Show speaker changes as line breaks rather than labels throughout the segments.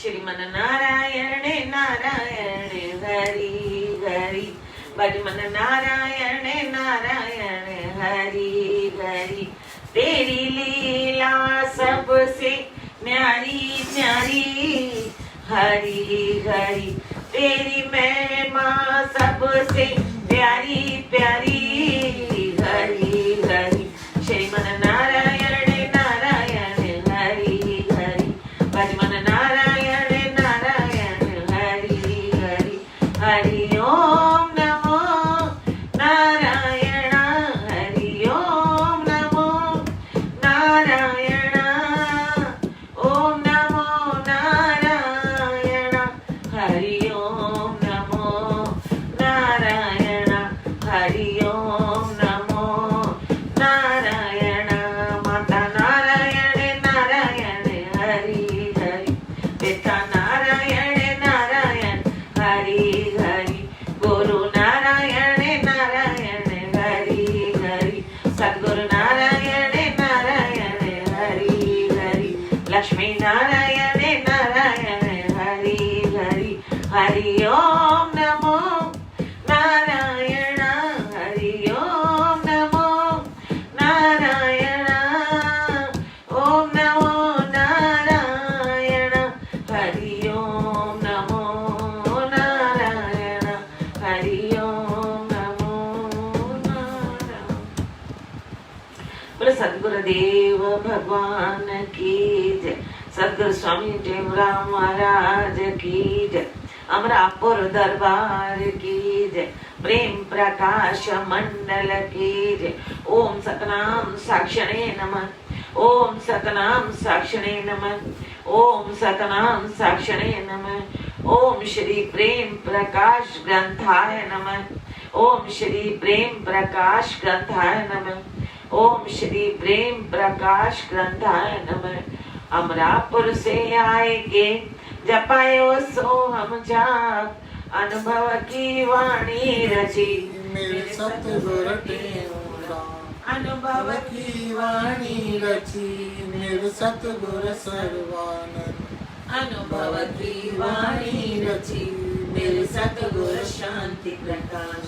श्रीमन नारायण नारायण हरि हरि, भजमन नारायण नारायण हरि हरि। तेरी लीला सबसे न्यारी न्यारी हरि हरि, तेरी महिमा सबसे प्यारी प्यारी हरि हरि। श्रीमन नारायण नारायण हरि हरि, भजमन नारायण नारायण हरि हरि। हरि ओम नमो नारायण, हरि ओम नमो नारायण, ओम नमो नारायण, हरि ओम नमो नारायण, हरि ओम नमो नारायण। माता नारायण नारायण हरि हरि, पिता नारायण नारायण हरि हरि, गुरु नारायण नारायण हरि हरि, सद्गुरु नारायण नारायण हरि हरि, लक्ष्मी नारायण नारायण हरि हरि। हरि ओम नमो नारायण, हरि ओम नमो नारायण, ओम नमो नारायण, हरि ओम नमो नारायण, हरि ओम नमो नारायण। बोले सद्गुरुदेव भगवान की जय, सद्गुरु स्वामी टेमराव महाराज की जय, अमरापुर दरबार की जय, प्रेम प्रकाश मंडल की जय। ओम सतनाम साक्षिणे नमः, ओम सतनाम साक्षिणे नमः, ओम सतनाम साक्षिणे नमः। ओम श्री प्रेम प्रकाश ग्रंथाय नमः, ओम श्री प्रेम प्रकाश ग्रंथाय नमः, ओम श्री प्रेम प्रकाश ग्रंथाय नमः। अमरापुर से आएंगे जपायो सो हम जाप, अनुभव की वाणी रची
मेरे सतगुरु टेमराव, अनुभव की वाणी रची मेरे सतगुरु सर्वानंद, अनुभव की वाणी रची मेरे सतगुरु शांति प्रकाश,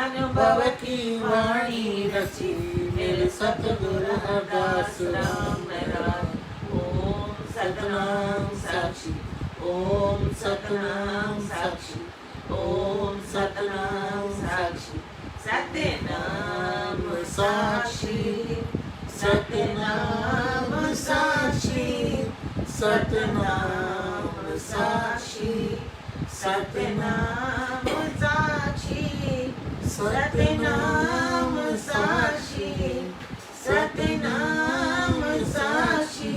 अनुभव की वाणी रची मेरे सतगुरु हरदास राम नारायण। ओम सतनाम साक्षी, ओम सतनाम साक्षी, ओम सतनाम साक्षी, सत्यनाम साक्षी, सत्यनाम साक्षी, सत्यनाम साक्षी, सत्यनाम साक्षी, सत्यनाम साक्षी, सत्यनाम साक्षी,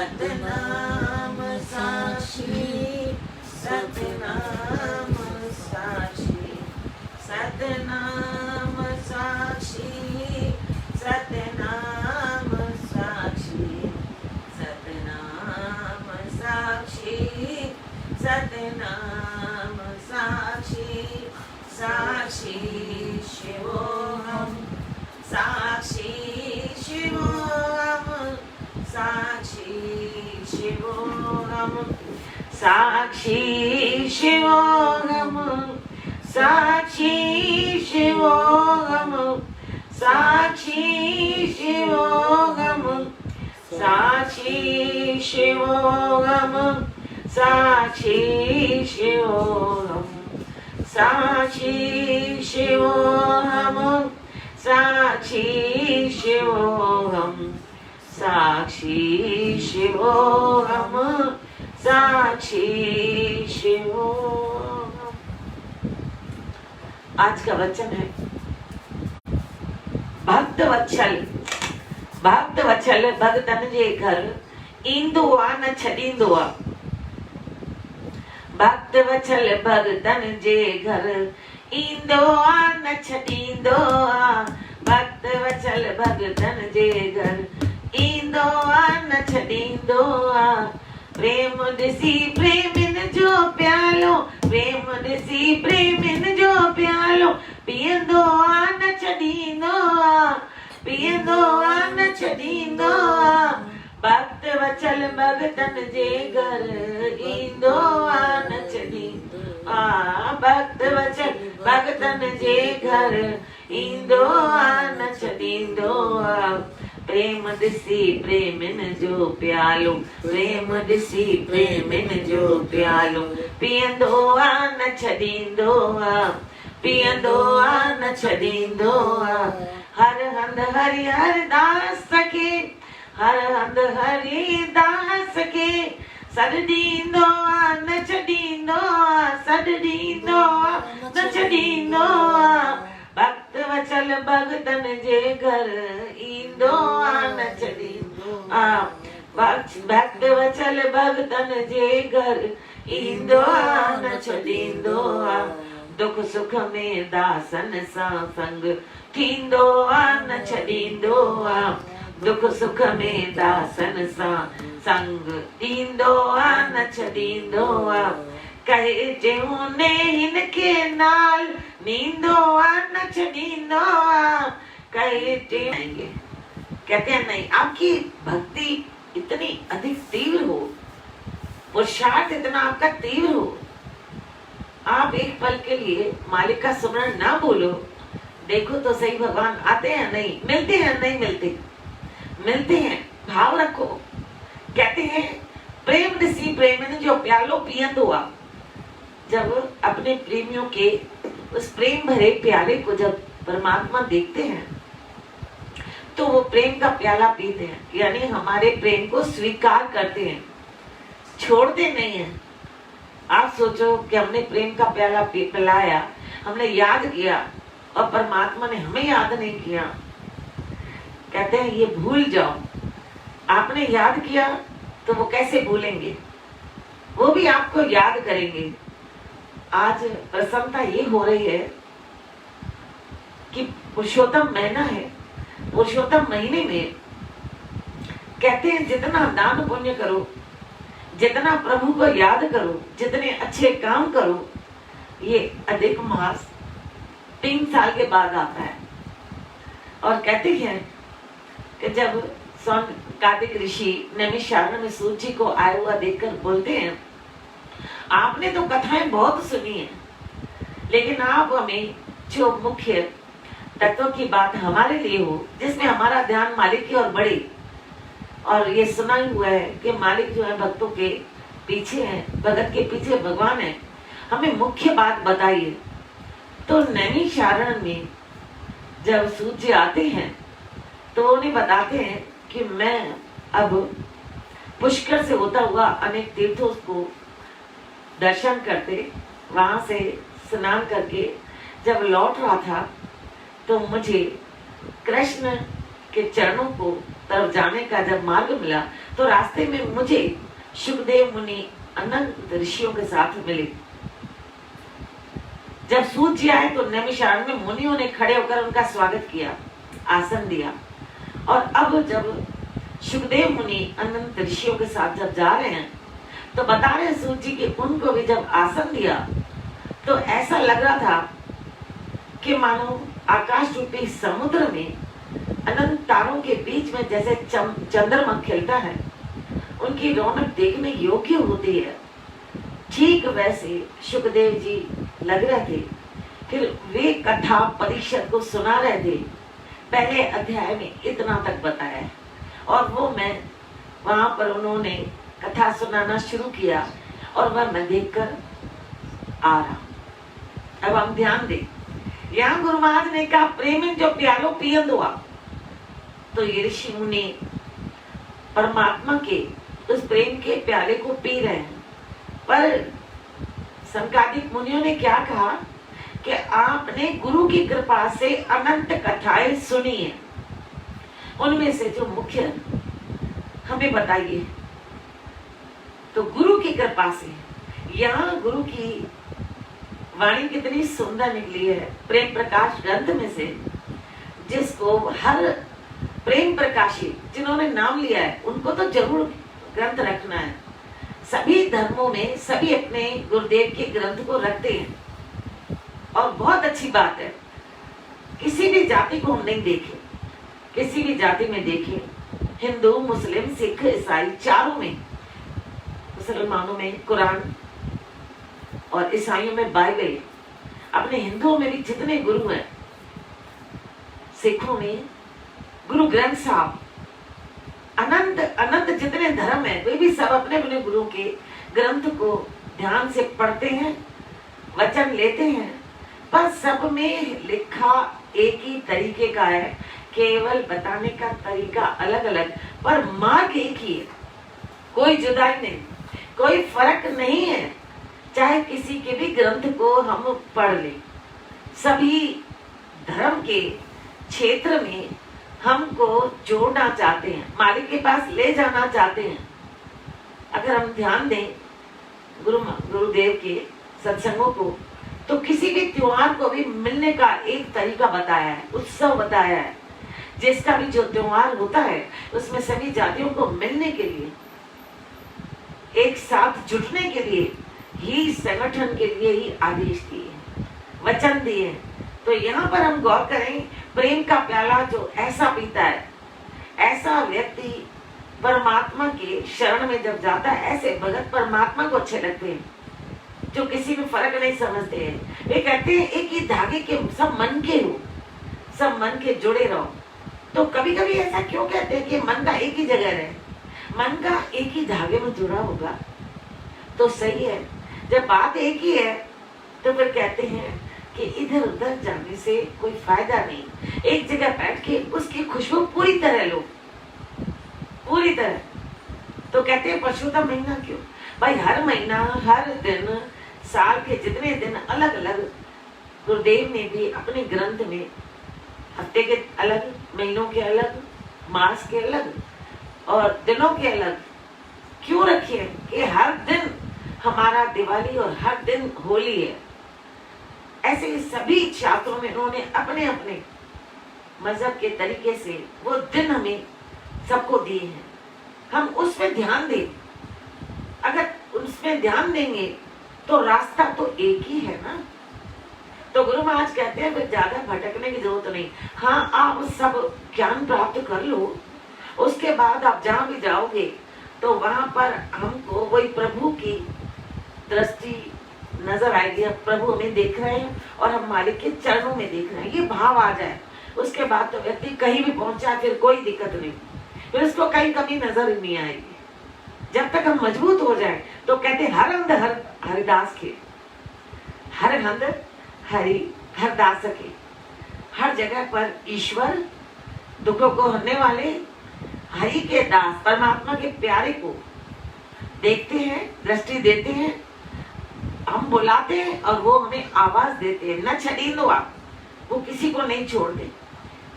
सतनाम साक्षी, सतनाम साक्षी, सतनाम साक्षी, सतनाम साक्षी, सतनाम साक्षी, सतनाम साक्षी। साक्षी शिवोहम, साक्षी शिवोहम, साक्षी शिवोहम, साक्षी शिवोहम, साक्षी शिवोहम, साक्षी शिवोहम, साक्षी शिवोहम, साक्षी शिवोहम, साक्षी शिवोहम, साक्षी शिवोहम, साक्षी शिवोहम, साक्षी शिवोहम। आज का वचन है भक्त वत्सल, भक्त वत्सल भगतन जे घर ईंदो आ न छॾींदो आ, भक्त वत्सल भगतन जे घर ईंदो आ न छॾींदो आ, भक्त वत्सल भगतन जे घर ईंदो आ न छॾींदो आ। प्रेम ॾिसी प्रेमिन जो प्यालो, प्रेम ॾिसी प्रेमिन जो प्यालो, पीअंदो आ न छॾींदो आ, पीअंदो आ न छॾींदो आ। भक्त वचल भगतन जे घर ईंदो आ नचदी भक्त वचल भगतन जे घर ईंदो आ नचदींदो आ प्रेम ॾिसी प्रेमिन जो प्यालो प्रेम ॾिसी प्रेमिन जो प्यालो पीअंदो आ न छॾींदो आ पीअंदो आ न छॾींदो आ हर हंध हरि हर दास खे हर हंध हरि दास खे सॾ ॾींदो आ न छॾींदो आ सॾ ॾींदो आ न छॾींदो आ भक्त वचल भगतन जे घर ईंदो आ न छॾींदो आ भक्त वचल भगतन जे घर ईंदो आ न छॾींदो आ दुख सुख में दासन सां संग थींदो आ न छॾींदो आ दुख सुख में दासन सां संग थींदो आ न छॾींदो आ कहे जूने हिनके नाल नींदो आ न छॾींदो आ कहे कहते हैं नहीं आपकी भक्ति इतनी अधिक तीव्र हो पुरुषार्थ इतना आपका तीव्र हो आप एक पल के लिए मालिक का सुमरण ना बोलो देखो तो सही भगवान आते हैं नहीं मिलते हैं नहीं मिलते मिलते हैं भाव रखो कहते हैं प्रेम ॾिसी प्रेमिन जो प्यालो पीअंदो आ जब अपने प्रेमियों के उस प्रेम भरे प्याले को जब परमात्मा देखते हैं तो वो प्रेम का प्याला पीते हैं यानी हमारे प्रेम को स्वीकार करते हैं छोड़ते नहीं हैं आप सोचो कि हमने प्रेम का प्याला पिलाया हमने याद किया और परमात्मा ने हमें याद नहीं किया कहते हैं ये भूल जाओ आपने याद किया तो वो कैसे भूलेंगे वो भी आपको याद करेंगे आज प्रसन्नता ये हो रही है कि पुरुषोत्तम महीना है पुरुषोत्तम महीने में कहते हैं जितना दान पुण्य करो जितना प्रभु को याद करो जितने अच्छे काम करो ये अधिक मास 3 साल के बाद आता है और कहते हैं कि जब कार्तिक ऋषि नैमिषारण्य में सूर्य जी को आया हुआ देखकर बोलते हैं आपने तो कथाएं बहुत सुनी है लेकिन आप हमें जो मुख्य तत्व की बात हमारे लिए हो जिसमें हमारा ध्यान मालिक की ओर बढ़े और ये सुना ही हुआ है कि मालिक जो है भक्तों के पीछे है भगत के पीछे भगवान है हमें मुख्य बात बताइए तो नैमिषारण्य में जब सूर्य आते हैं तो उन्हें बताते हैं कि मैं अब पुष्कर से होता हुआ अनेक तीर्थों को दर्शन करते वहां से स्नान करके जब लौट रहा था तो मुझे कृष्ण के चरणों को तरफ जाने का जब मार्ग मिला तो रास्ते में मुझे सुखदेव मुनि अनंत ऋषियों के साथ मिले जब सूर्य आए तो नैमिषारण्य में मुनियों ने खड़े होकर उनका स्वागत किया आसन दिया और अब जब सुखदेव मुनि अनंत ऋषियों के साथ जब जा रहे हैं तो बता रहे हैं सूर्य जी कि उनको भी जब आसन दिया तो ऐसा लग रहा था कि मानो आकाश रूपी समुद्र में अनंत तारों के बीच में जैसे चंद्रमा खिलता है उनकी रौनक देखने योग्य होती है ठीक वैसे सुखदेव जी लग रहे थे फिर वे कथा परीक्षक को सुना रहे थे पहले अध्याय में इतना तक बताया है और वो मैं वहां पर उन्होंने कथा सुनाना शुरू किया और वह मैं देखकर आ रहा। अब हम ध्यान दें यहाँ गुरु महाराज ने कहा प्रेम जो प्यालो पियंदो आ तो ये ऋषि मुनि परमात्मा के उस प्रेम के प्याले को पी रहे हैं पर संकादिक मुनियों ने क्या कहा कि आपने गुरु की कृपा से अनंत कथाएं सुनी है उनमें से जो मुख्य हमें बताइए तो गुरु की कृपा से यहाँ गुरु की वाणी कितनी सुंदर निकली है प्रेम प्रकाश ग्रंथ में से जिसको हर प्रेम प्रकाशी जिन्होंने नाम लिया है उनको तो जरूर ग्रंथ रखना है सभी धर्मों में सभी अपने गुरुदेव के ग्रंथ को रखते हैं और बहुत अच्छी बात है किसी भी जाति को हम नहीं देखे किसी भी जाति में देखे हिंदू, मुस्लिम, सिख, ईसाई चारों में, मुसलमानों में कुरान और ईसाइयों में बाइबल, अपने हिंदुओं में भी जितने गुरु हैं, सिखों में गुरु ग्रंथ साहब, अनंत अनंत जितने धर्म है, वे भी सब अपने अपने गुरु के ग्रंथ को ध्यान से पढ़ते हैं, वचन लेते हैं, पर सब में लिखा एक ही तरीके का है, केवल बताने का तरीका अलग अलग, पर मार्ग एक ही है, कोई जुदाई नहीं, कोई फर्क नहीं है। चाहे किसी के भी ग्रंथ को हम पढ़ लें, सभी धर्म के क्षेत्र में हमको जोड़ना चाहते हैं, मालिक के पास ले जाना चाहते हैं। अगर हम ध्यान दें गुरुदेव के सत्संगों को, तो किसी भी त्योहार को भी मिलने का एक तरीका बताया है, उत्सव बताया है। जिसका भी जो त्योहार होता है उसमें सभी जातियों को मिलने के लिए, एक साथ जुटने के लिए ही, संगठन के लिए ही आदेश दिए, वचन दिए। तो यहाँ पर हम गौर करें, प्रेम का प्याला जो ऐसा पीता है, ऐसा व्यक्ति परमात्मा के शरण में जब जाता है, ऐसे भगत परमात्मा को अच्छे लगते हैं, जो किसी में फर्क नहीं समझते हैं। वे कहते हैं एक ही धागे के सब मन के हो, सब मन के जुड़े रहो। तो कभी कभी ऐसा क्यों कहते हैं कि मन का एक ही जगह रहे, मन का एक ही धागे में जुड़ा होगा तो सही है। जब बात एक ही है तो फिर कहते हैं कि इधर उधर जाने से कोई फायदा नहीं, एक जगह बैठ के उसकी खुशबू पूरी तरह लो, पूरी तरह। तो कहते हैं परशुराम महीना क्यों भाई, हर महीना, हर दिन, साल के जितने दिन अलग अलग गुरुदेव ने भी अपने ग्रंथ में, हफ्ते के अलग, महीनों के अलग, मास के अलग और दिनों के अलग क्यों रखे कि हर दिन हमारा दिवाली और हर दिन होली है। ऐसे सभी छात्रों में उन्होंने अपने अपने मजहब के तरीके से वो दिन हमें सबको दिए हैं, हम उसमें ध्यान दें। अगर उसमें ध्यान देंगे तो रास्ता तो एक ही है ना। तो गुरु महाराज कहते हैं फिर ज्यादा भटकने की जरूरत नहीं। हाँ, आप सब ज्ञान प्राप्त कर लो, उसके बाद आप जहाँ भी जाओगे तो वहां पर हमको वही प्रभु की दृष्टि नजर आएगी, अब प्रभु हमें देख रहे हैं और हम मालिक के चरणों में देख रहे हैं, ये भाव आ जाए, उसके बाद तो व्यक्ति कहीं भी पहुंचा फिर कोई दिक्कत नहीं, फिर उसको कहीं कमी नजर ही नहीं आएगी। जब तक हम मजबूत हो जाए तो कहते हर अंध हरिदास के, हर अंध हरदास के, हर जगह पर ईश्वर दुखों को हरने वाले हरि के दास परमात्मा के प्यारे को देखते हैं, दृष्टि देते हैं, हम बुलाते हैं और वो हमें आवाज देते हैं। न छड़ींदो आप, वो किसी को नहीं छोड़ते।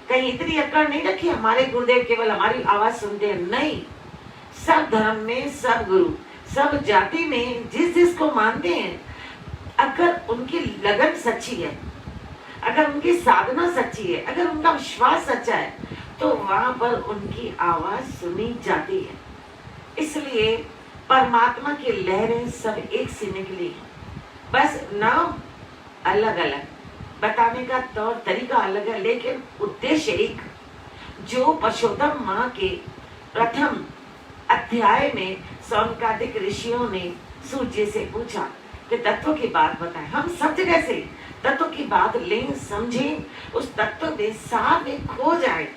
कहीं इतनी अकड़ नहीं रखी हमारे गुरुदेव केवल हमारी आवाज सुनते हैं, नहीं। सब धर्म में, सब गुरु, सब जाति में जिस जिसको मानते हैं, अगर उनकी लगन सच्ची है, अगर उनकी साधना सच्ची है, अगर उनका विश्वास सच्चा है, तो वहां पर उनकी आवाज सुनी जाती है। इसलिए परमात्मा की लहरें सब एक सी निकली है, बस नाम अलग अलग, बताने का तौर तरीका अलग है, लेकिन उद्देश्य एक। जो परशुराम माँ के प्रथम अध्याय में सौनकादिक ऋषियों ने सूर्य से पूछा कि तत्व की बात बताएं, हम सब जगह से तत्व की बात लें, समझें, उस तत्व में सार में खो जाए।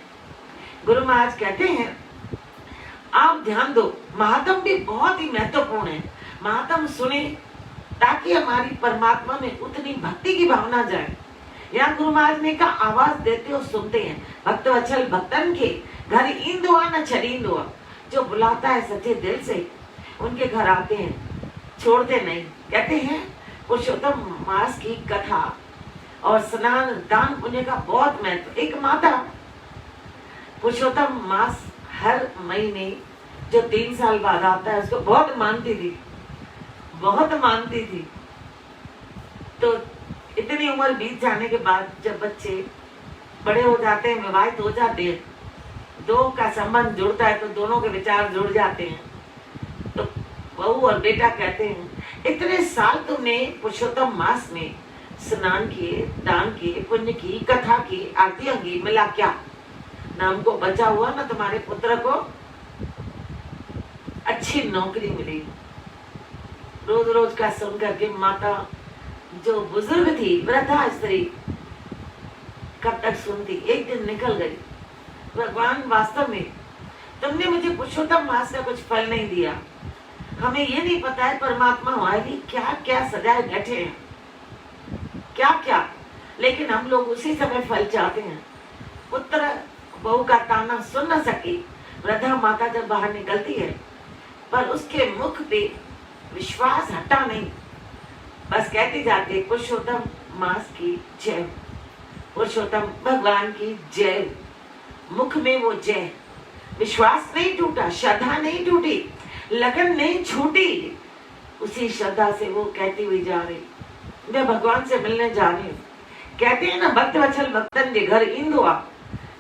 गुरु महाराज कहते हैं आप ध्यान दो, महात्म भी बहुत ही महत्वपूर्ण है। महात्म सुने ताकि हमारी परमात्मा में उतनी भक्ति की भावना जाए। यहाँ गुरु महाराज ने कहा आवाज देते हो सुनते हैं, भक्त वत्सल भक्तन के घर इंदुआ न छड़ींदुआ, जो बुलाता है सच्चे दिल से उनके घर आते हैं, छोड़ते नहीं। कहते हैं पुरुषोत्तम मास की कथा और स्नान दान पुण्य का बहुत महत्व। एक माता पुरुषोत्तम मास हर महीने जो 3 साल बाद आता है उसको बहुत मानती थी, बहुत मानती थी। तो इतनी उम्र बीत जाने के बाद जब बच्चे बड़े हो जाते हैं, विवाहित हो जाते हैं, दो का संबंध जुड़ता है तो दोनों के विचार जुड़ जाते हैं। तो बहू और बेटा कहते हैं इतने साल तुमने पुरुषोत्तम मास में स्नान किए, दान किए, पुण्य की, कथा की, आरतियां की, मिला क्या? ना हमको बचा हुआ, ना तुम्हारे पुत्र को
अच्छी नौकरी मिली। रोज रोज का सुन करके माता जो बुजुर्ग थी, वृद्धा स्त्री, कब तक सुनती। एक दिन निकल गई। भगवान वास्तव में तुमने मुझे पुरुषोत्तम मास का कुछ फल नहीं दिया। हमें ये नहीं पता है परमात्मा हमारे लिए क्या क्या सजाए बैठे हैं, क्या क्या, लेकिन हम लोग उसी समय फल चाहते हैं। पुत्र बहू का ताना सुन न सकी वृद्धा माता जब बाहर निकलती है, पर उसके मुख पे विश्वास हटा नहीं, बस कहती जाती पुरुषोत्तम मास की जय, पुरुषोत्तम भगवान की जय। मुख में वो जय, विश्वास नहीं टूटा, श्रद्धा नहीं टूटी, लगन नहीं छूटी। उसी श्रद्धा से वो कहती हुई जा रही, मैं भगवान से मिलने जा रही हूँ। कहते हैं ना, भक्त वचल भक्तन के घर इंदुआ।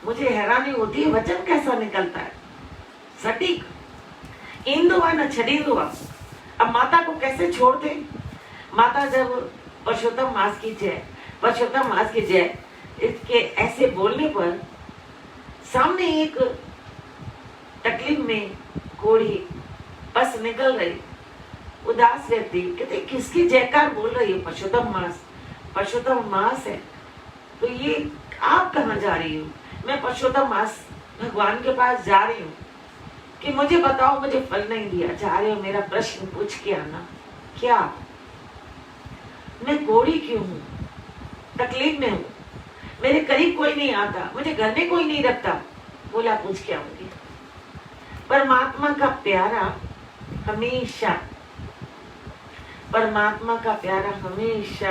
मुझे हैरानी होती है वचन कैसा निकलता है, सटीक। इंदुआ न छड़ींदुआ। अब माता को कैसे छोड़ते। माता जब पुरुषोत्तम मास की जय, पुरुषोत्तम मास की जय, इसके ऐसे बोलने पर सामने एक तकलीफ में कोढ़ी बस निकल रही, उदास व्यक्ति कहते किसकी जयकार बोल रही है। पुरुषोत्तम मास, पुरुषोत्तम मास है। तो ये आप कहाँ जा रही हो। मैं पुरुषोत्तम मास भगवान के पास जा रही हूँ कि मुझे बताओ, मुझे फल नहीं दिया, जा रहे हो मेरा प्रश्न पूछ के आना। क्या मैं कोढ़ी क्यों हूँ, तकलीफ में हूँ, मेरे करीब कोई नहीं आता, मुझे घर में कोई नहीं रखता, बोला पूछ के आऊंगी। परमात्मा का प्यारा हमेशा, परमात्मा का प्यारा हमेशा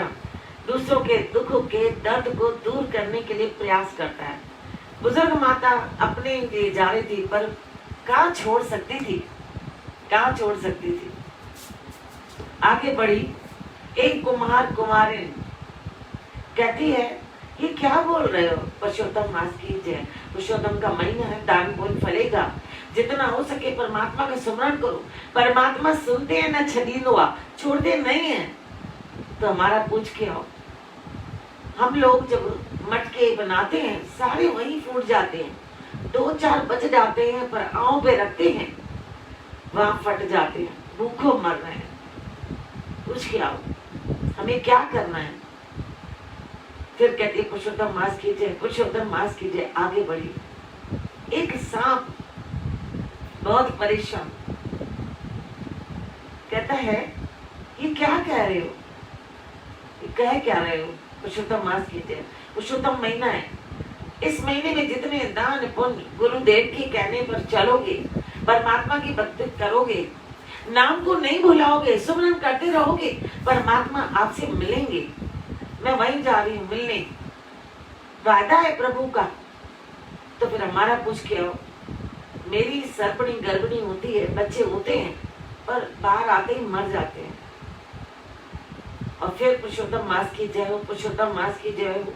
दूसरों के दुख के दर्द को दूर करने के लिए प्रयास करता है। बुजुर्ग माता अपने लिए जा रही थी, पर कहाँ छोड़ सकती थी, कहाँ छोड़ सकती थी। आगे बढ़ी। एक कुम्हार कुमारिन कहती है ये क्या बोल रहे हो। पुरुषोत्तम मास की जय, पुरुषोत्तम का महीना है, दान पुण्य फलेगा, जितना हो सके परमात्मा का स्मरण करो। परमात्मा सुनते हैं ना छदीनुआ, छोड़ते नहीं है। तो हमारा पूछ के आओ। हम लोग जब मटके बनाते हैं सारे वहीं फूट जाते हैं, 2-4 बच जाते हैं, पर आँव पे रखते हैं वहां फट जाते हैं, भूखों मर रहे हैं। पूछ के आओ हमें क्या करना है। फिर कहती है पुरुषोत्तम मास की जय, पुरुषोत्तम मास की जय। आगे बढ़ी। एक सांप बहुत परेशान कहता है ये क्या कह रहे हो, ये कह क्या रहे हो। पुरुषोत्तम मास की जय, पुरुषोत्तम महीना है, इस महीने में जितने दान पुण्य गुरुदेव के कहने पर चलोगे, परमात्मा की भक्ति करोगे, नाम को नहीं भुलाओगे, सुमरन करते रहोगे, परमात्मा आपसे मिलेंगे। मैं वहीं जा रही हूँ मिलने, वादा है प्रभु का। तो फिर हमारा पूछ के आओ। मेरी सर्पणी गर्भिणी होती है, बच्चे होते हैं, पर बाहर आते ही मर जाते हैं। और फिर पुरुषोत्तम मास की जय हो, पुरुषोत्तम मास की जय हो।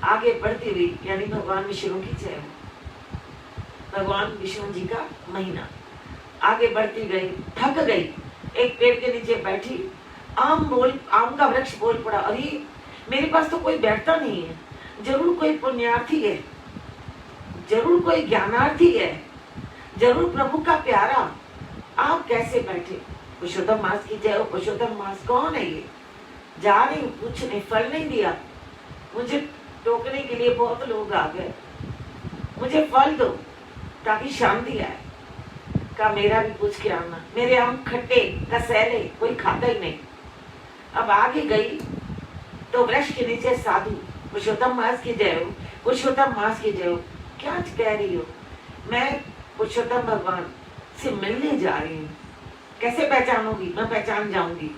आगे बढ़ती हुई, यानी भगवान विष्णु की जय हो, भगवान विष्णु जी का महीना। आगे बढ़ती गई, थक गई, एक पेड़ के नीचे बैठी। आम का वृक्ष बोल पड़ा, अरे मेरे पास तो कोई बैठता नहीं है, जरूर कोई पुण्यार्थी है, जरूर कोई ज्ञानार्थी है, जरूर प्रभु का प्यारा। आप कैसे बैठे। पुरुषोत्तम मास की जय हो, पुरुषोत्तम मास कौन है ये। जा रही हूँ पूछने, फल नहीं दिया, मुझे टोकने के लिए बहुत लोग आ गए, मुझे फल दो ताकि शांति आए। का मेरा भी पूछ के आना, मेरे आम खट्टे कसैले, कोई खाता ही नहीं। अब आगे गई तो वृक्ष के नीचे साधु, पुरुषोत्तम मास की जय हो, पुरुषोत्तम मास की जय हो। क्या कह रही हो। मैं पुरुषोत्तम भगवान से मिलने जा रही हूँ। कैसे पहचानोगी। मैं पहचान जाऊंगी।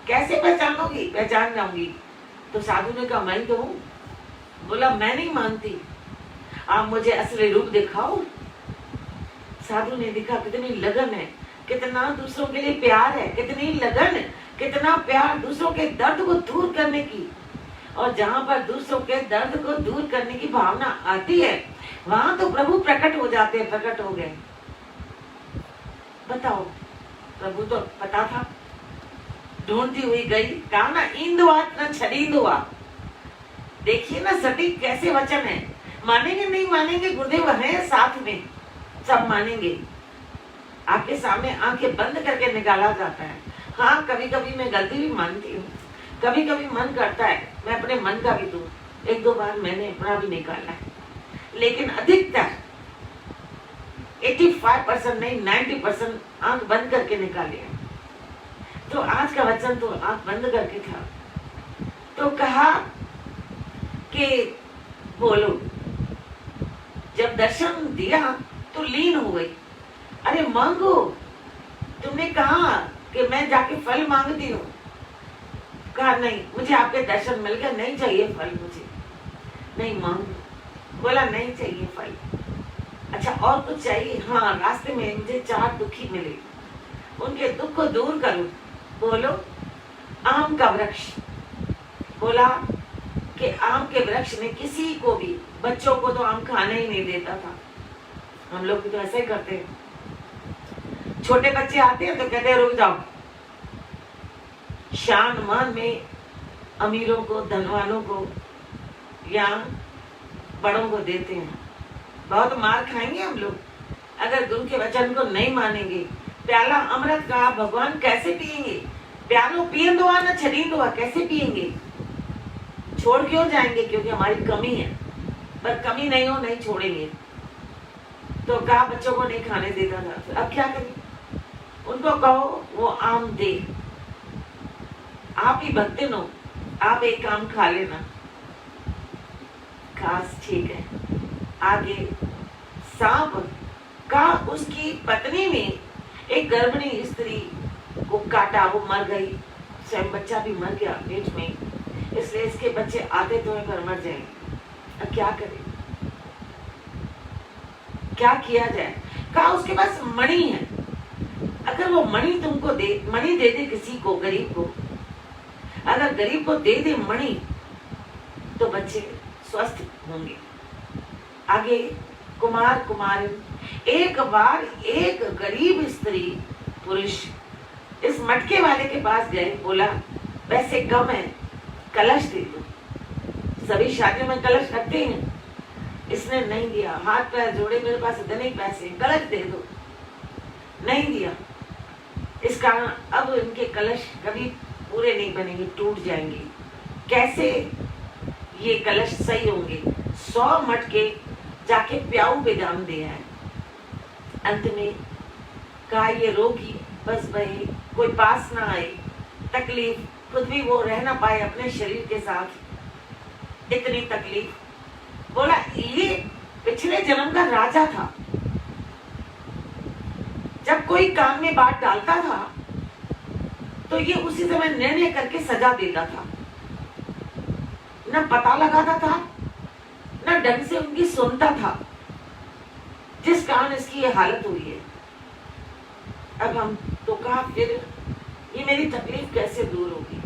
कैसे पहचानोगी। पहचान जाऊंगी। तो साधु ने कहा मैं तो हूँ। बोला मैं नहीं मानती, आप मुझे असली रूप दिखाओ। साधु ने दिखा, कितनी लगन है, कितना दूसरों के लिए प्यार है, कितनी लगन, कितना प्यार दूसरों के दर्द को दूर करने की। और जहाँ पर दूसरों के दर्द को दूर करने की भावना आती है, वहां तो प्रभु प्रकट हो जाते हैं। प्रकट हो गए। बताओ, प्रभु तो पता था। ढूंढती हुई गई, कहा ना इंदुआ न छड़ींदुआ। देखिए ना सटीक कैसे वचन है। मानेंगे नहीं मानेंगे, गुरुदेव है साथ में, सब मानेंगे। आपके सामने आंखें बंद करके निकाला जाता है। हाँ, कभी कभी मैं गलती भी मानती हूँ, कभी कभी मन करता है मैं अपने मन का भी दूं, एक दो बार मैंने अपना भी निकाला है, लेकिन अधिकतर 85% नहीं 90% आंख बंद करके निकाले हैं। तो आज का वचन तो आंख बंद करके था। तो कहा कि बोलो, जब दर्शन दिया तो लीन हो गई। अरे मांगो, तुमने कहा कि मैं जाके फल मांगती हूँ, कहा नहीं, मुझे आपके दर्शन मिल गए, नहीं चाहिए फल, मुझे नहीं मांगो। बोला नहीं चाहिए फल। अच्छा और कुछ चाहिए? हाँ, रास्ते में मुझे 4 दुखी मिले, उनके दुख को दूर करूं। बोलो, आम का वृक्ष। बोला कि आम के वृक्ष ने किसी को भी, बच्चों को तो आम खाने ही नहीं देता था। हम लोग भी तो ऐसा ही करते हैं, छोटे बच्चे आते हैं तो कहते हैं रुक जाओ। शान मान में अमीरों को, धनवानों को या बड़ों को देते हैं। बहुत मार खाएंगे हम लोग अगर गुरु के वचन को नहीं मानेंगे। प्याला अमृत का भगवान कैसे पिएंगे? प्यालो पियंदो आ न छड़ींदो आ, कैसे पिएंगे? छोड़ क्यों जाएंगे? क्योंकि हमारी कमी है, पर कमी नहीं हो नहीं छोड़ेंगे। तो कहा बच्चों को नहीं खाने देता था। अब क्या करें? उनको कहो वो आम दे, आप ही भक्तिन हो, आप एक आम खा लेना। खास ठीक है। आगे सांप का उसकी पत्नी ने एक गर्भिणी स्त्री को काटा, वो मर गई, स्वयं बच्चा भी मर गया पेट में, इसलिए इसके बच्चे आते तो हैं पर मर जाएंगे। अब क्या करें, क्या किया जाए? कहा उसके पास मणि है, अगर वो मणि तुमको दे, मणि दे दे किसी को, गरीब को, अगर गरीब को दे दे मणि तो बच्चे स्वस्थ होंगे। आगे कुमार कुमारी, एक बार एक गरीब स्त्री पुरुष इस मटके वाले के पास गए, बोला पैसे कम है, कलश दे दो। सभी शादियों में कलश रखते हैं, इसने नहीं दिया, हाथ पैर जोड़े, मेरे पास इतने ही पैसे, कलश दे दो, नहीं दिया। इस कारण अब इनके कलश कभी पूरे नहीं बनेंगे, टूट जाएंगे। कैसे ये कलश सही होंगे? 100 मटके जाके प्याऊ पे दाम दिया है। अंत में कहा ये रोगी बस भाई कोई पास ना आए, तकलीफ खुद भी वो रह ना पाए अपने शरीर के साथ, इतनी तकलीफ। बोला ये पिछले जन्म का राजा था, जब कोई काम में बात डालता था तो ये उसी समय निर्णय करके सजा देता था, न पता लगाता था न ढंग से उनकी सुनता था, जिस कारण इसकी ये हालत हुई है। अब हम तो कहा फिर ये मेरी तकलीफ कैसे दूर होगी?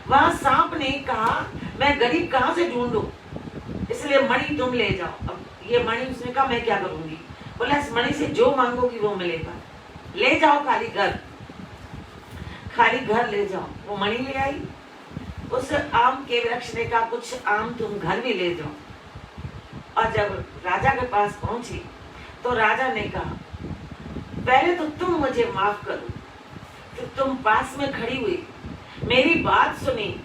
वहां सांप ने कहा मैं गरीब कहां से ढूंढूं, इसलिए मणि तुम ले जाओ। अब ये मणि, उसने कहा मैं क्या करूंगी? बोला इस मणि से जो मांगोगी वो मिलेगा, ले जाओ खाली घर, खाली घर ले जाओ। वो मणि ले आई। उस आम के वृक्ष ने कहा कुछ आम तुम घर भी ले जाओ। और जब राजा के पास पहुंची तो राजा ने कहा पहले तो तुम मुझे माफ करो, तो तुम पास में खड़ी हुई, मेरी बात सुनी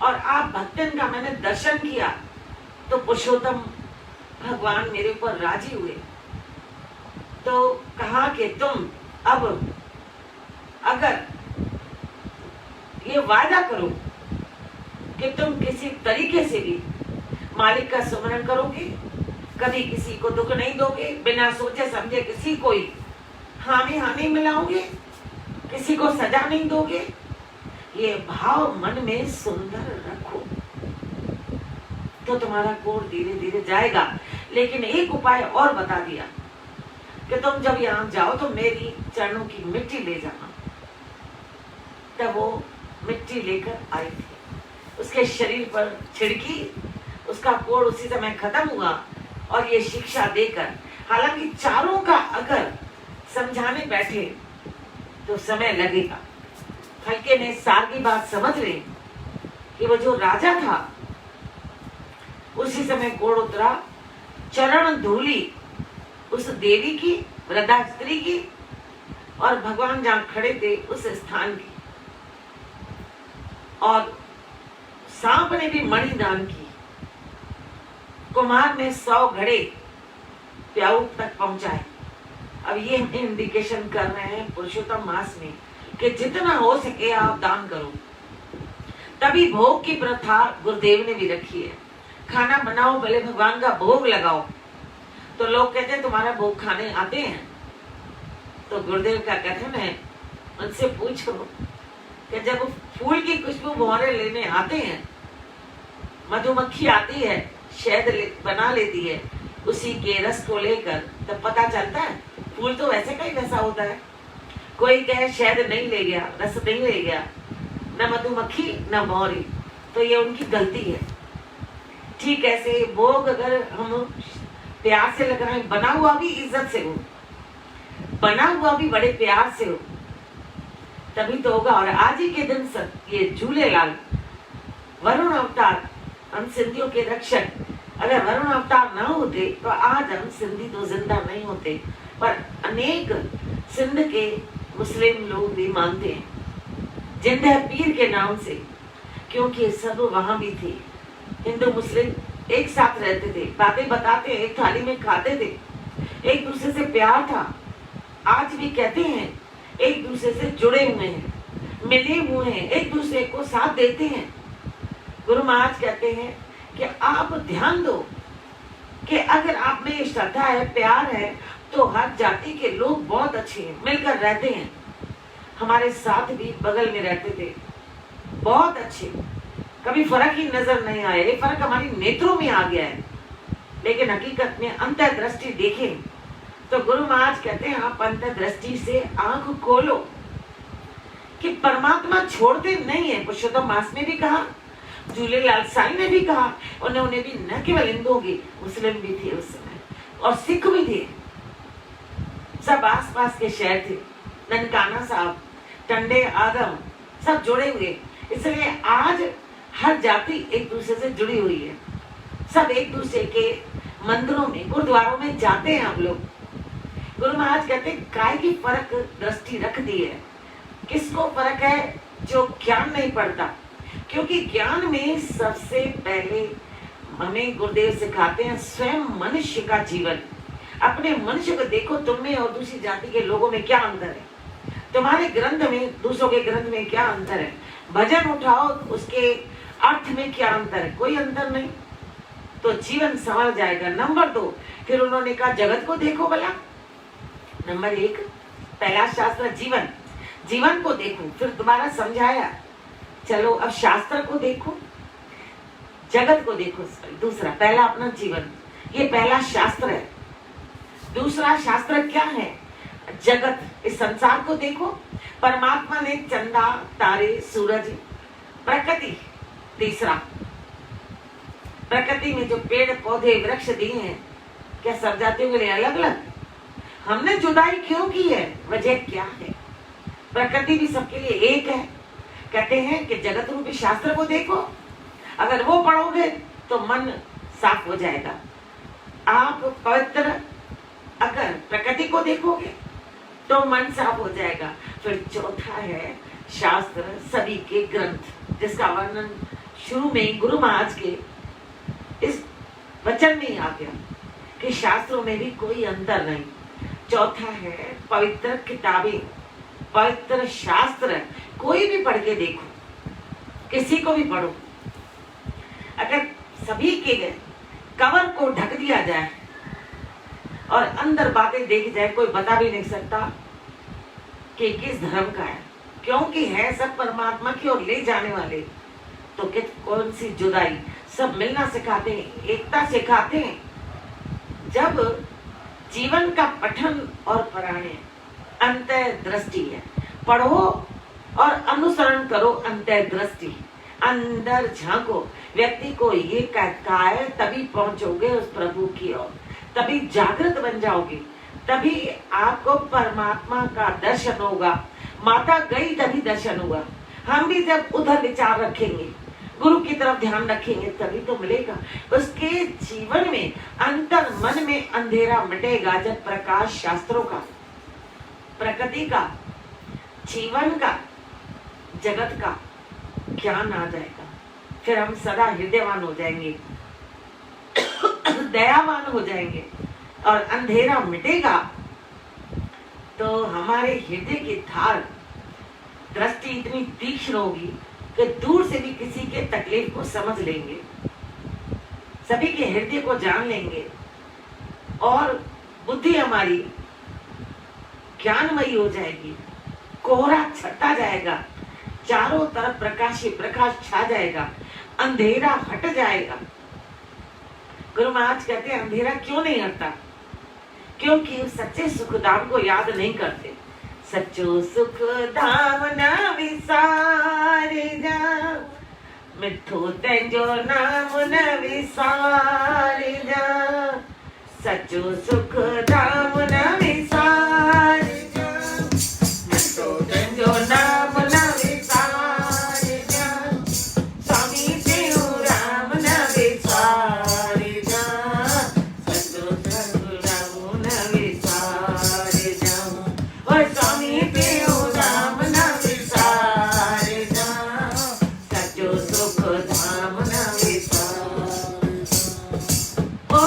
और आप भक्तन का मैंने दर्शन किया तो पुरुषोत्तम भगवान मेरे ऊपर राजी हुए। तो कहा कि तुम अब अगर ये वादा करो कि तुम किसी तरीके से भी मालिक का स्मरण करोगे, कभी किसी को दुख नहीं दोगे, बिना सोचे समझे किसी को हानि मिलाओगे, किसी को सजा नहीं दोगे, ये भाव मन में सुंदर रखो तो तुम्हारा कोढ़ धीरे धीरे जाएगा। लेकिन एक उपाय और बता दिया कि तुम जब यहाँ जाओ तो मेरी चरणों की मिट्टी ले जाना। तब वो मिट्टी लेकर आई थी, उसके शरीर पर छिड़की, उसका कोढ़ उसी समय खत्म हुआ। और ये शिक्षा देकर, हालांकि चारों का अगर समझाने बैठे तो समय लगेगा, हल्के ने सार की बात समझ ले कि वो जो राजा था उसी समय कोढ़ उतरा, चरण धूली उस देवी की, वृद्धा स्त्री की, और भगवान जहाँ खड़े थे उस स्थान की, और सांप ने भी मणि दान की। कुम्हार ने 100 घड़े प्याऊ तक पहुंचाए। अब ये हम इंडिकेशन कर रहे हैं पुरुषोत्तम मास में कि जितना हो सके आप दान करो। तभी भोग की प्रथा गुरुदेव ने भी रखी है। खाना बनाओ, भले भगवान का भोग लगाओ। तो लोग कहते हैं तुम्हारा भोग खाने आते हैं? तो गुरुदेव का कथन है, उनसे पूछो कि जब फूल की खुशबू भौरे लेने आते हैं, मधुमक्खी आती है, शहद बना लेती है, उसी के रस को लेकर, तब पता चलता है फूल तो वैसे का ही वैसा होता है। कोई कहे शहद नहीं ले गया, रस नहीं ले गया, न मधुमक्खी न भौरी, तो ये उनकी गलती है। ठीक ऐसे भोग अगर हम प्यार से लग रहे हैं, बना हुआ भी इज्जत से हो, बना हुआ भी बड़े प्यार से हो, तभी तो होगा। और आज ही के दिन ये झूलेलाल वरुण अवतार, हम सिंधियों के रक्षक, अगर वरुण अवतार न होते तो आज हम सिंधी तो जिंदा नहीं होते। पर अनेक सिंध के मुस्लिम लोग भी मानते हैं जिंदा पीर के नाम से, क्योंकि सब वहां भी थे। हिंदू मुस्लिम एक साथ रहते थे, बातें बताते, एक थाली में खाते थे, एक दूसरे से प्यार था। आज भी कहते हैं एक दूसरे से जुड़े हुए हैं, मिले हुए हैं, एक दूसरे को साथ देते हैं। गुरु महाराज कहते हैं कि आप ध्यान दो कि अगर आप में श्रद्धा है, प्यार है, तो हर जाति के लोग बहुत अच्छे हैं, मिलकर रहते हैं। हमारे साथ भी बगल में रहते थे, बहुत अच्छे, कभी फर्क ही नजर नहीं आया। ये फर्क हमारी नेत्रों में आ गया है, लेकिन हकीकत में अंतर्दृष्टि देखें तो गुरु महाराज कहते हैं आप अंतर्दृष्टि से आंख खोलो कि परमात्मा छोड़ते नहीं है। पुरुषोत्तम मास में भी कहा, झूलेलाल साईं ने भी कहा, उन्होंने भी न केवल हिंदुओं की, मुस्लिम भी थे उस समय, और सिख भी थे, सब आसपास के शहर थे, ननकाना साहब, टंडे आदम, सब जुड़े हुए। इसलिए आज हर जाति एक दूसरे से जुड़ी हुई है, सब एक दूसरे के मंदिरों में, गुरुद्वारों में जाते हैं हम लोग। गुरु महाराज कहते हैं काय की फर्क दृष्टि रख दी है। किसको फर्क है? जो ज्ञान नहीं पढ़ता, क्योंकि ज्ञान में सबसे पहले हमें गुरुदेव सिखाते हैं स्वयं मनुष्य का जीवन। अपने मनुष्य को देखो, तुम में और दूसरी जाति के लोगों में क्या अंतर है, तुम्हारे ग्रंथ में दूसरों के ग्रंथ में क्या अंतर है, भजन उठाओ उसके अर्थ में क्या अंतर है, कोई अंतर नहीं, तो जीवन संभल जाएगा। नंबर 2, फिर उन्होंने कहा जगत को देखो भला। नंबर 1 पहला शास्त्र जीवन, जीवन को देखो, फिर दोबारा समझाया चलो अब शास्त्र को देखो, जगत को देखो। दूसरा, पहला अपना जीवन, ये पहला शास्त्र है। दूसरा शास्त्र क्या है? जगत, इस संसार को देखो। परमात्मा ने चंदा, तारे, सूरज, प्रकृति। तीसरा, प्रकृति में जो पेड़ पौधे वृक्ष दिए हैं, क्या सब जातियों के लिए अलग अलग? हमने जुदाई क्यों की है? वजह क्या है? प्रकृति भी सबके लिए एक है। कहते हैं कि जगत रूपी शास्त्र को देखो, अगर वो पढ़ोगे तो मन साफ हो जाएगा। आप पवित्र अगर प्रकृति को देखोगे तो मन साफ हो जाएगा। फिर चौथा है शास्त्र, सभी के ग्रंथ, जिसका वर्णन शुरू में गुरु महाराज के इस वचन में ही आ गया कि शास्त्रों में भी कोई अंतर नहीं। चौथा है पवित्र किताबें, पवित्र शास्त्र, कोई भी पढ़ के देखो, किसी को भी पढ़ो, अगर सभी के कवर को ढक दिया जाए और अंदर बातें देखी जाए, कोई बता भी नहीं सकता कि किस धर्म का है, क्योंकि है सब परमात्मा की ओर ले जाने वाले। तो कौन सी जुदाई? सब मिलना सिखाते हैं, एकता सिखाते हैं। जब जीवन का पठन और पढ़ाने अंतर्दृष्टि है, पढ़ो और अनुसरण करो अंतर्दृष्टि, अंदर झांको। व्यक्ति को ये कहता है तभी पहुंचोगे उस प्रभु की ओर, तभी जागृत बन जाओगे, तभी आपको परमात्मा का दर्शन होगा। माता गई तभी दर्शन हुआ। हम भी जब उधर विचार रखेंगे, गुरु की तरफ ध्यान रखेंगे, तभी तो मिलेगा। उसके जीवन में अंतर मन में अंधेरा मिटेगा जब प्रकाश शास्त्रों का प्रकृति का, जीवन का, जगत का ज्ञान आ जाएगा, फिर हम सदा हृदयवान हो जाएंगे, दयावान हो जाएंगे और अंधेरा मिटेगा तो हमारे हृदय की धार दृष्टि इतनी तीक्ष्ण होगी कि दूर से भी किसी के तकलीफ को समझ लेंगे, सभी के हृदय को जान लेंगे और बुद्धि हमारी ज्ञानमयी हो जाएगी, कोहरा छटा जाएगा, चारों तरफ प्रकाश ही प्रकाश छा जाएगा, अंधेरा हट जाएगा। गुरु महाराज कहते हैं अंधेरा क्यों नहीं हटता? क्योंकि सच्चे सुखधाम को याद नहीं करते। सच्चो सुख धाम न विसारे जा, मिठो तेंजो नाम न विसारे जा, सच्चो सुख धाम न विसारे जा, मिठो तेंजो नाम न विसारे जा, स्वामी तेरो राम न विसारे जा, सच्चो सुख धाम न विसारे जा, और स्वामी तेरो नाम न विसारे जा, सच्चो सुख धाम न विसारे। ओ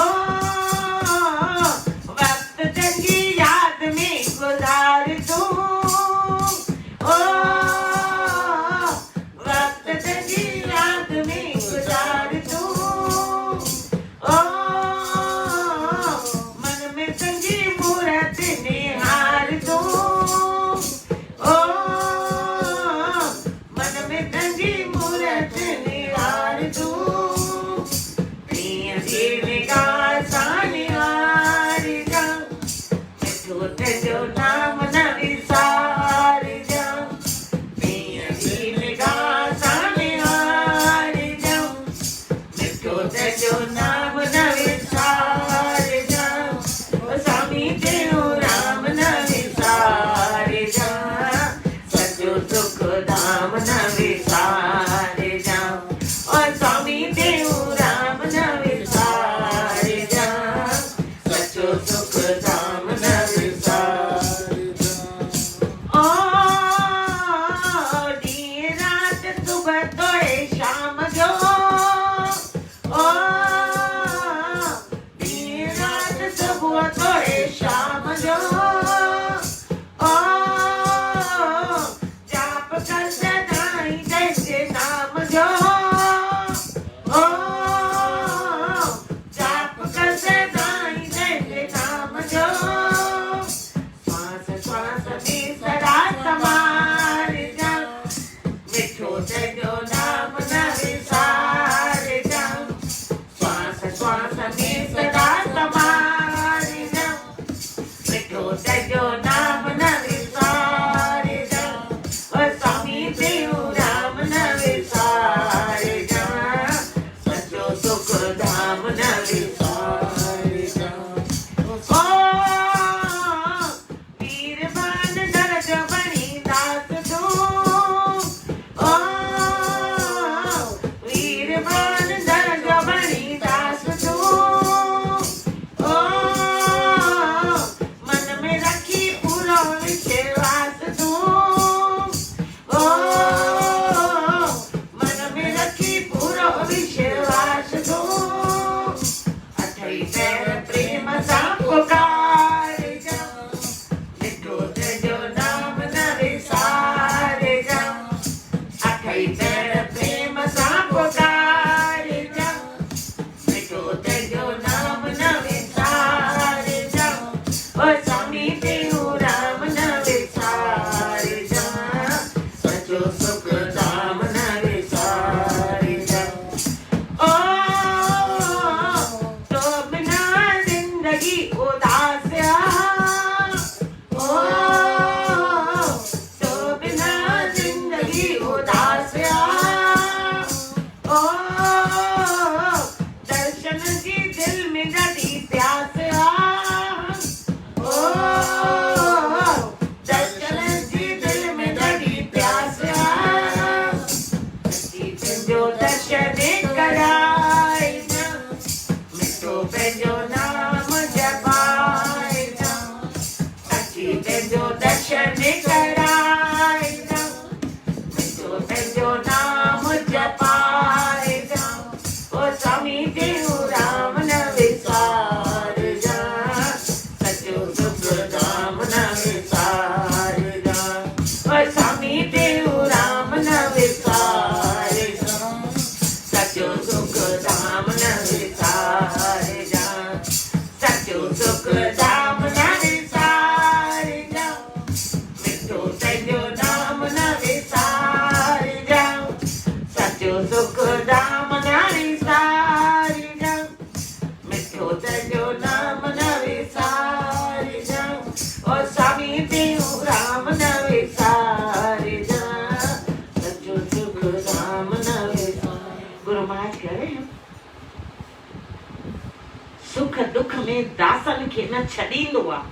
अपने दासन खे न छॾींदो आहे,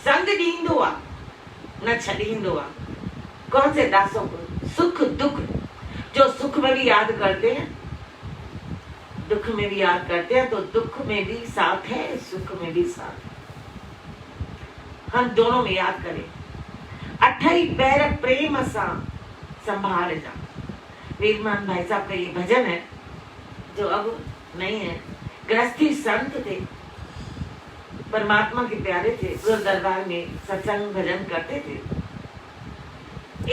संग ॾींदो आहे, न छॾींदो आहे। कौन से दासों को? सुख दुख, जो सुख में भी याद करते हैं, दुख में भी याद करते हैं, तो दुख में भी साथ है, सुख में भी साथ है। हम दोनों में याद करें। अठई पैर प्रेम सा संभाल जा। वीरमान भाई साहब का ये भजन है जो अब नहीं है। गृहस्थी संत थे, परमात्मा के प्यारे थे, गुरु दरबार में सत्संग भजन करते थे।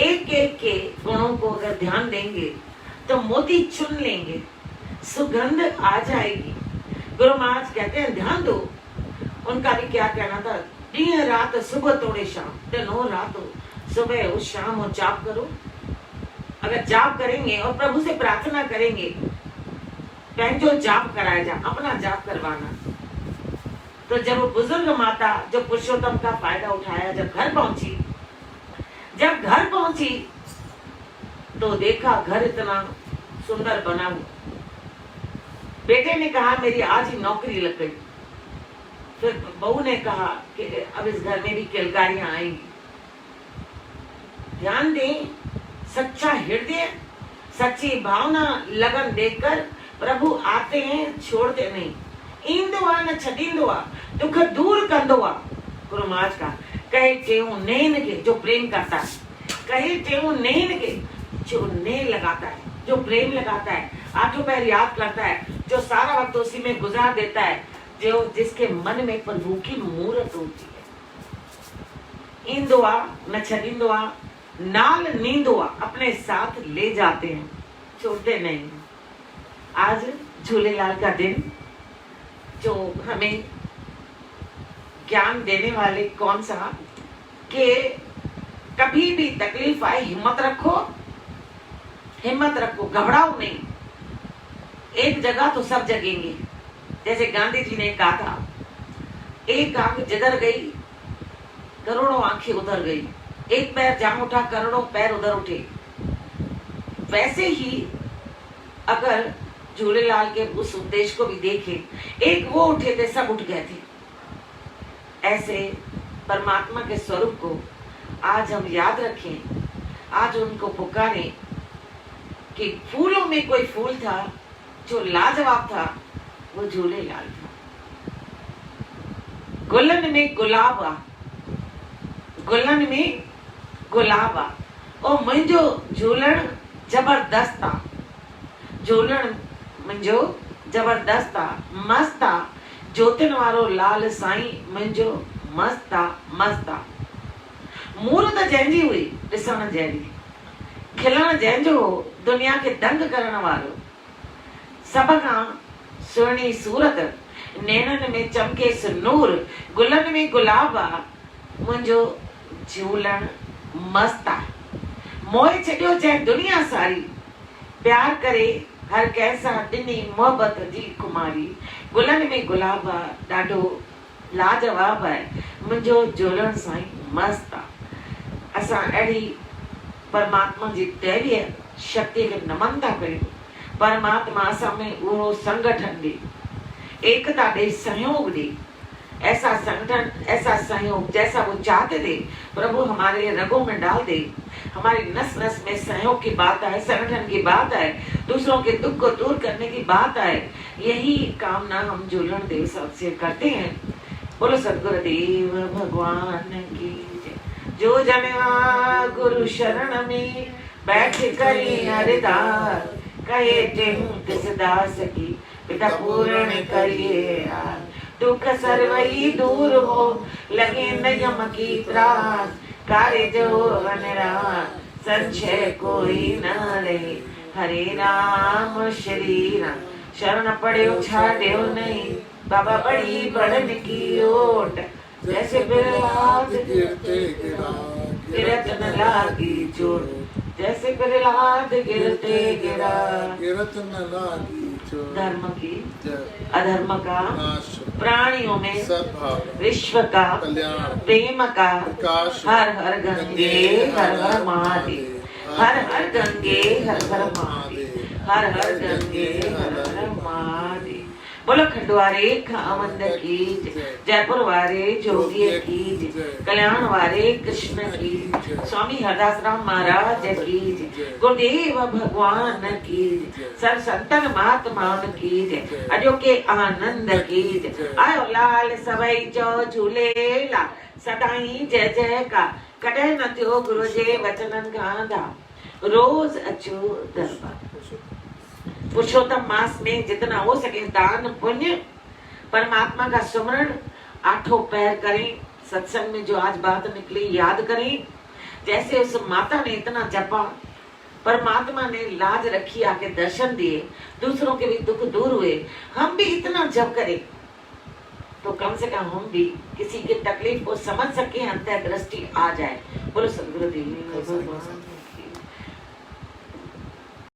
एक एक के गुणों को अगर ध्यान देंगे तो मोती चुन लेंगे, सुगंध आ जाएगी। गुरु महाराज कहते हैं ध्यान दो। उनका भी क्या कहना था, दिन रात सुबह तोड़े शाम, दिन हो रात हो, सुबह हो शाम हो, जाप करो। अगर जाप करेंगे और प्रभु से प्रार्थना करेंगे, जो जाप कराया जा, अपना जाप करवाना। तो जब वो बुजुर्ग माता जो पुरुषोत्तम का फायदा उठाया, जब घर पहुंची तो देखा घर इतना सुंदर बना हुआ। बेटे ने कहा मेरी आज ही नौकरी लग गई। फिर बहू ने कहा कि अब इस घर में भी किलकारियां आएंगी। ध्यान दें, सच्चा हृदय, सच्ची भावना, लगन देखकर प्रभु आते हैं, छोड़ते नहीं। ईंदो आ न छॾींदो आ, दुख दूर कंदो आ। गुरु महाराज का कहे टेऊ नेन के, जो प्रेम करता है, कहे टेऊ नेन के, जो ने लगाता है, जो प्रेम लगाता है, आठों पैर याद करता है, जो सारा वक्त उसी में गुजार देता है, जो जिसके मन में प्रभु की मूर्त होती है। ईंदो आ न छॾींदो आ, नाल नींदो आ, अपने साथ ले जाते हैं, छोड़ते नहीं। आज झूलेलाल का दिन, जो हमें ज्ञान देने वाले कौन सा, कि कभी भी तकलीफ आए हिम्मत रखो, हिम्मत रखो, घबराओ नहीं। एक जगह तो सब जगेंगे। जैसे गांधी जी ने कहा था, एक आंख जिधर गई करोड़ों आंखें उधर गई, एक पैर जहां उठा करोड़ों पैर उधर उठे। वैसे ही अगर झूलेलाल के उस उद्देश्य को भी देखें, एक वो उठे थे, सब उठ गए थे। ऐसे परमात्मा के स्वरूप को आज हम याद रखें, आज उनको पुकारें कि फूलों में कोई फूल था जो लाजवाब था, वो झूलेलाल था। गुलन में गुलाबा, गुलन में गुलाबा, ओ मुंहिंजो झूलण जबरदस्त आ, झूलण मुंहिंजो जबरदस्त आ, मस्त आ, ज्योतिन वारो लाल साईं मुंहिंजो मस्त आ, मस्त आ। मूरत जंहिंजी हुई ॾिसण जहिड़ी, खिलण जंहिंजो हो, दुनिया खे दंग करण वारो, सभ खां सुहिणी सूरत, नेननि में चमके नूर, गुलनि में गुलाब आ, मुंहिंजो झूलण मस्त आ। मोए छॾियो जंहिं दुनिया सारी, प्यार करे हर कंहिंसां ॾिनी मोहबत जी कुमारी। गुलनि में गुलाब आ, ॾाढो लाजवाब आहे, मुंहिंजो झूलण साईं मस्त आ। असां अहिड़ी परमात्मा जी दैवीय शक्ति खे नमन था कयूं। परमात्मा असां में उहो संगठन ॾे, एकता ॾे, सहयोग ॾे। ऐसा संगठन, ऐसा सहयोग जैसा वो चाहते थे, प्रभु हमारे रगों में डाल दे। हमारी नस नस में सहयोग की बात आए, संगठन की बात आए, दूसरों के दुख को दूर करने की बात आए। यही कामना हम झूलण देव साहब से करते हैं। बोलो सदगुरुदेव भगवान की जय। जो जन गुरु शरण में बैठ करी अरदास, कहे तिस दास की पिता पूर्ण करिए आस। दुख सर्वई दूर हो, लगे नयम की त्रास, कार्य जो अनरास, संशय कोई न रहे। हरे राम श्री राम, शरण पड़े छाड़ो नहीं, बाबा बड़ी बड़न की ओट। जैसे प्रहलाद गिरते गिरा, गिरत न लागी चोट। जैसे प्रहलाद गिरते गिरा, गिरत न लागी चोट। धर्म की अधर्म का प्राणियों में सद्भाव, विश्व का कल्याण, प्रेम का प्रकाश। हर हर गंगे हर हर महादेव, हर हर गंगे हर हर महादेव, हर हर गंगे हर हर महादेव। बोलो खंडवारे खामंद की जय, जयपुर वारे जोगी की जय, कल्याण वारे कृष्ण की, स्वामी हरदास राम महाराज की जय, गुरुदेव भगवान की जय, सर संतन महात्माओं की जय, अजो के आनंद की जय। आयो लाल सवई जो झूलेला सदाई जय जय का, कॾहिं न थियो गुरु जे वचनन खां दा, रोज अचो दरबार। पुरुषोत्तम मास में जितना हो सके दान पुण्य, परमात्मा का सुमरण, आठों पैर करें, सत्संग में जो आज बात निकली याद करें। जैसे उस माता ने इतना जपा, परमात्मा ने लाज रखी, आके दर्शन दिए, दूसरों के भी दुख दूर हुए। हम भी इतना जप करें तो कम से कम हम भी किसी की तकलीफ को समझ सके, अंतर्दृष्टि आ जाए। बोलो सदगुरुदेव भगवान।